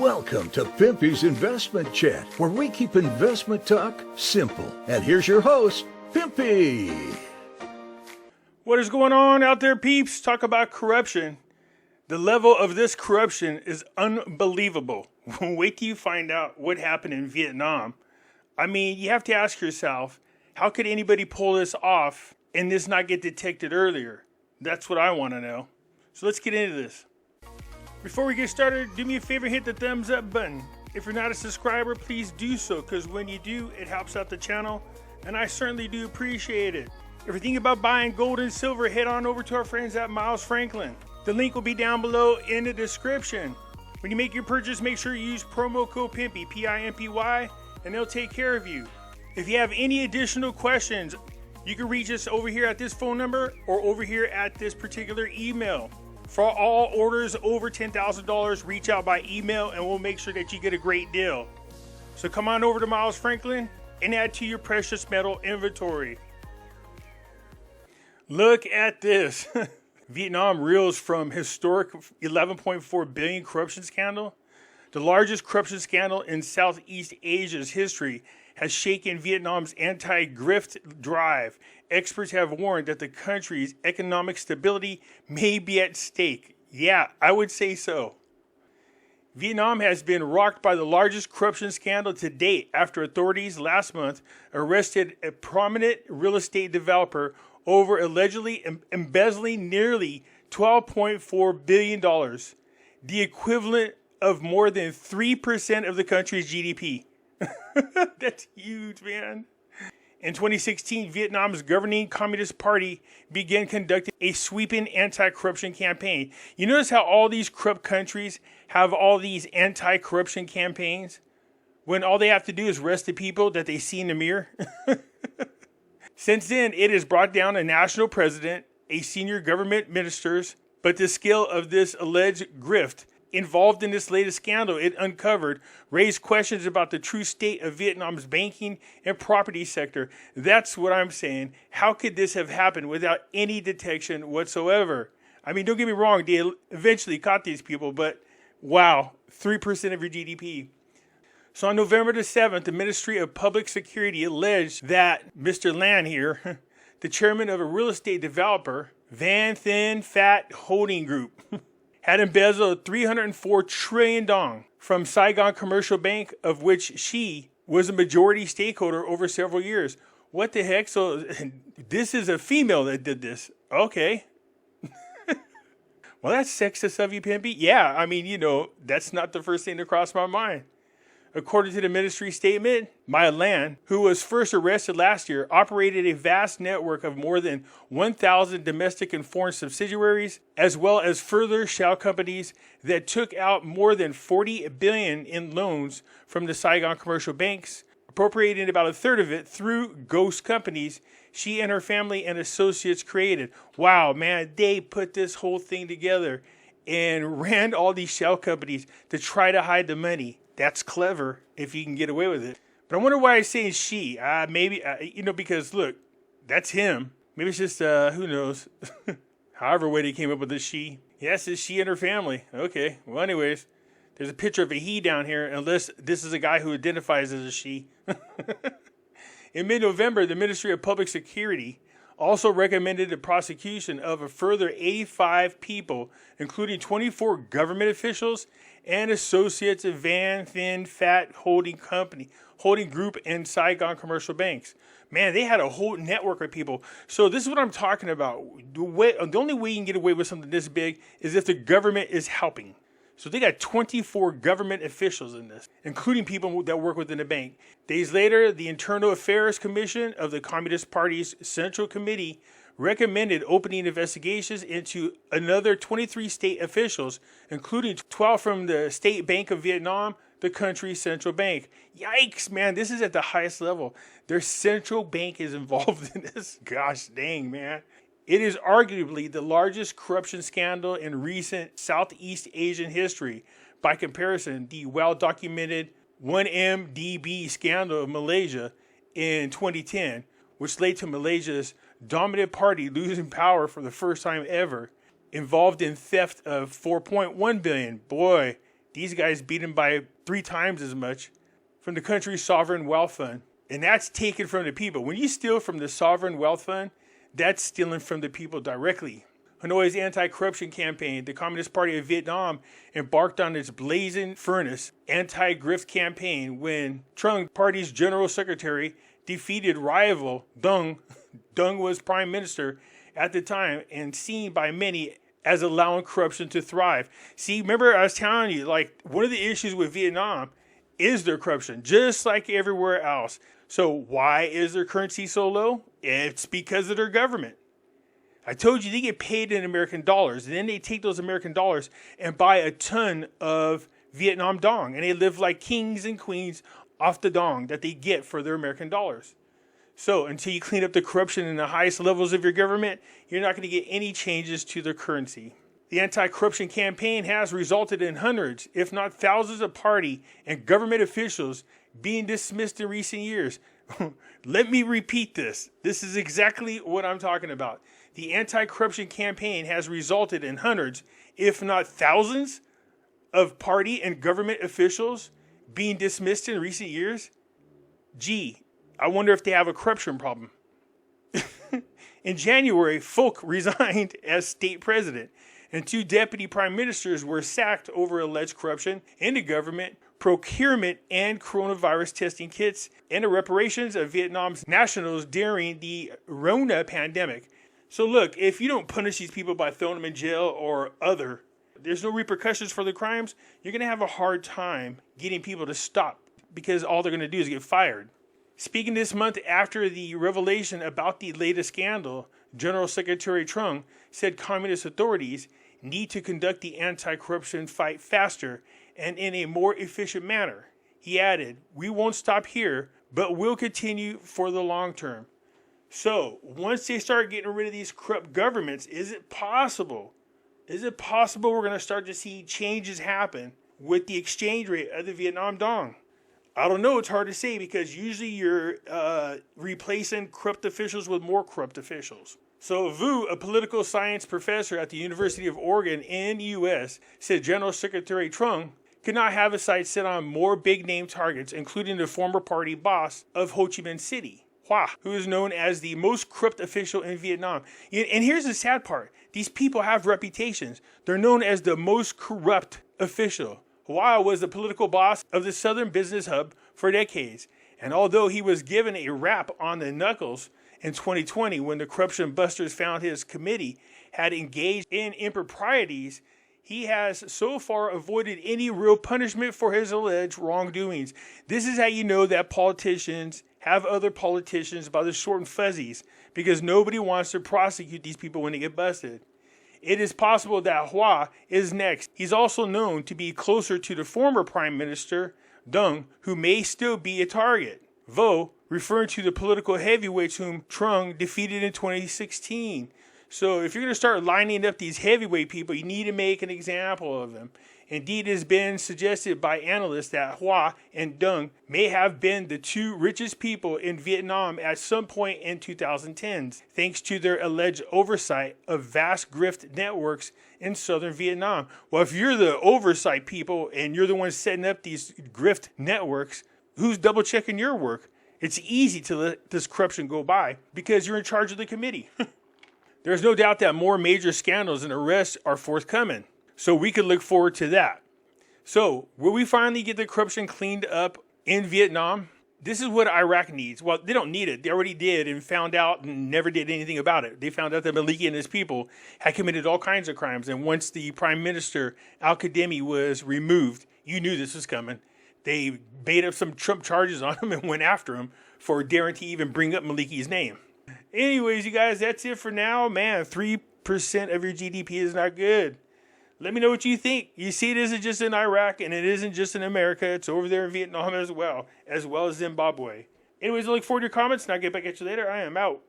Welcome to Pimpy's Investment Chat, where we keep investment talk simple. And here's your host, Pimpy. What is going on out there, peeps? Talk about corruption. The level of this corruption is unbelievable. Wait till you find out what happened in Vietnam. I mean, you have to ask yourself, how could anybody pull this off and this not get detected earlier? That's what I want to know. So let's get into this. Before we get started, do me a favor, hit the thumbs up button. If you're not a subscriber, please do so, because when you do, it helps out the channel, and I certainly do appreciate it. If you're thinking about buying gold and silver, head on over to our friends at Miles Franklin. The link will be down below in the description. When you make your purchase, make sure you use promo code Pimpy, P-I-M-P-Y, and they'll take care of you. If you have any additional questions, you can reach us over here at this phone number or over here at this particular email. For all orders over $10,000, reach out by email and we'll make sure that you get a great deal. So come on over to Miles Franklin and add to your precious metal inventory. Look at this. Vietnam reels from historic 11.4 billion corruption scandal. The largest corruption scandal in Southeast Asia's history has shaken Vietnam's anti-grift drive. Experts have warned that the country's economic stability may be at stake. Yeah, I would say so. Vietnam has been rocked by the largest corruption scandal to date after authorities last month arrested a prominent real estate developer over allegedly embezzling nearly $12.4 billion, the equivalent of more than 3% of the country's GDP. That's huge, man. In 2016, Vietnam's governing Communist Party began conducting a sweeping anti-corruption campaign. You notice how all these corrupt countries have all these anti-corruption campaigns when all they have to do is arrest the people that they see in the mirror? Since then, it has brought down a national president, a senior government ministers, but the scale of this alleged grift involved in this latest scandal it uncovered raised questions about the true state of Vietnam's banking and property sector. That's what I'm saying. How could this have happened without any detection whatsoever? I mean, don't get me wrong, they eventually caught these people, but wow, 3% of your GDP. So on November the 7th, the Ministry of Public Security alleged that Mr. Lan here, the chairman of a real estate developer, Van Thin Phat Holding Group, had embezzled 304 trillion dong from Saigon Commercial Bank, of which she was a majority stakeholder over several years. What the heck? So this is a female that did this. Okay. Well, that's sexist of you, Pimpy. Yeah, I mean, you know, that's not the first thing to cross my mind. According to the ministry statement, Maya Lan, who was first arrested last year, operated a vast network of more than 1,000 domestic and foreign subsidiaries, as well as further shell companies that took out more than 40 billion in loans from the Saigon commercial banks, appropriating about a third of it through ghost companies she and her family and associates created. Wow, man, they put this whole thing together and ran all these shell companies to try to hide the money. That's clever if you can get away with it. But I wonder why I say she. Maybe, because look, that's him. Maybe it's just, who knows. However way they came up with this she. Yes, it's she and her family. Okay. Well, anyways, there's a picture of a he down here, unless this is a guy who identifies as a she. In mid-November, the Ministry of Public Security also recommended the prosecution of a further 85 people, including 24 government officials and associates of Van Thin Phat Holding Group and Saigon Commercial Banks. Man, they had a whole network of people. So this is what I'm talking about. The only way you can get away with something this big is if the government is helping. So they got 24 government officials in this, including people that work within the bank. Days later, the Internal Affairs Commission of the Communist Party's Central Committee recommended opening investigations into another 23 state officials, including 12 from the State Bank of Vietnam, the country's central bank. Yikes, man, this is at the highest level. Their central bank is involved in this. Gosh dang, man. It is arguably the largest corruption scandal in recent Southeast Asian history. By comparison, the well-documented 1MDB scandal of Malaysia in 2010, which led to Malaysia's dominant party losing power for the first time ever, involved in theft of $4.1 billion. Boy, These guys beat him by 3 times as much from the country's sovereign wealth fund. And that's taken from the people. When you steal from the sovereign wealth fund, that's stealing from the people directly. Hanoi's anti-corruption campaign, the Communist Party of Vietnam, embarked on its blazing furnace anti-grift campaign when Trung Party's general secretary defeated rival Dung. Dung was prime minister at the time and seen by many as allowing corruption to thrive. See, remember I was telling you, like, one of the issues with Vietnam is their corruption, just like everywhere else. So why is their currency so low? It's because of their government. I told you they get paid in American dollars, and then they take those American dollars and buy a ton of Vietnam dong, and they live like kings and queens off the dong that they get for their American dollars. So until you clean up the corruption in the highest levels of your government, you're not going to get any changes to their currency. The anti-corruption campaign has resulted in hundreds, if not thousands, of party and government officials being dismissed in recent years. Let me repeat this. This is exactly what I'm talking about. The anti-corruption campaign has resulted in hundreds, if not thousands, of party and government officials being dismissed in recent years. Gee, I wonder if they have a corruption problem. In January, Folk resigned as state president, and 2 deputy prime ministers were sacked over alleged corruption in the government, procurement, and coronavirus testing kits, and the reparations of Vietnam's nationals during the RONA pandemic. So look, if you don't punish these people by throwing them in jail or other, there's no repercussions for the crimes, you're going to have a hard time getting people to stop because all they're going to do is get fired. Speaking this month after the revelation about the latest scandal, General Secretary Trung said communist authorities need to conduct the anti-corruption fight faster and in a more efficient manner. He added, "We won't stop here, but we'll continue for the long term." So, once they start getting rid of these corrupt governments, is it possible we're going to start to see changes happen with the exchange rate of the Vietnam dong? I don't know. It's hard to say because usually you're replacing corrupt officials with more corrupt officials. So Vu, a political science professor at the University of Oregon in the U.S., said General Secretary Trung could not have his sights set on more big-name targets, including the former party boss of Ho Chi Minh City, Hoa, who is known as the most corrupt official in Vietnam. And here's the sad part. These people have reputations. They're known as the most corrupt official. Hoa was the political boss of the Southern Business Hub for decades. And although he was given a rap on the knuckles in 2020 when the corruption busters found his committee had engaged in improprieties, he has so far avoided any real punishment for his alleged wrongdoings. This is how you know that politicians have other politicians by the short and fuzzies, because nobody wants to prosecute these people when they get busted. It is possible that Hoa is next. He's also known to be closer to the former Prime Minister, Dung, who may still be a target. Vo, referring to the political heavyweights whom Trung defeated in 2016. So if you're going to start lining up these heavyweight people, you need to make an example of them. Indeed, it has been suggested by analysts that Hoa and Dung may have been the 2 richest people in Vietnam at some point in 2010s, thanks to their alleged oversight of vast grift networks in southern Vietnam. Well, if you're the oversight people and you're the ones setting up these grift networks, who's double checking your work? It's easy to let this corruption go by because you're in charge of the committee. There's no doubt that more major scandals and arrests are forthcoming. So we could look forward to that. So will we finally get the corruption cleaned up in Vietnam? This is what Iraq needs. Well, they don't need it. They already did and found out and never did anything about it. They found out that Maliki and his people had committed all kinds of crimes. And once the Prime Minister, Al-Kadhimi, was removed, you knew this was coming. They made up some Trump charges on him and went after him for daring to even bring up Maliki's name. Anyways, you guys, that's it for now. Man, 3% of your GDP is not good. Let me know what you think. You see, it isn't just in Iraq, and it isn't just in America. It's over there in Vietnam as well as Zimbabwe. Anyways, I look forward to your comments, and I'll get back at you later. I am out.